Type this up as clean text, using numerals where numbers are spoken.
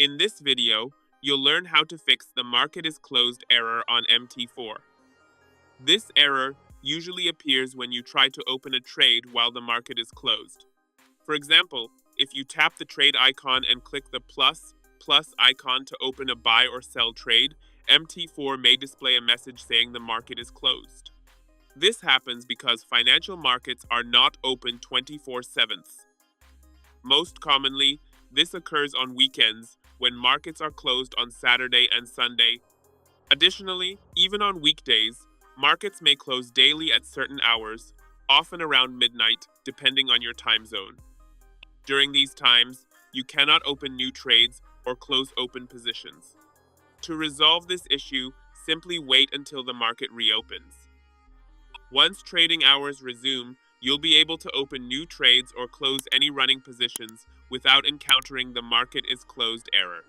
In this video, you'll learn how to fix the market is closed error on MT4. This error usually appears when you try to open a trade while the market is closed. For example, if you tap the trade icon and click the plus icon to open a buy or sell trade, MT4 may display a message saying the market is closed. This happens because financial markets are not open 24/7. Most commonly, this occurs on weekends when markets are closed on Saturday and Sunday. Additionally, even on weekdays, markets may close daily at certain hours, often around midnight, depending on your time zone. During these times, you cannot open new trades or close open positions. To resolve this issue, simply wait until the market reopens. Once trading hours resume, you'll be able to open new trades or close any running positions without encountering the market is closed error.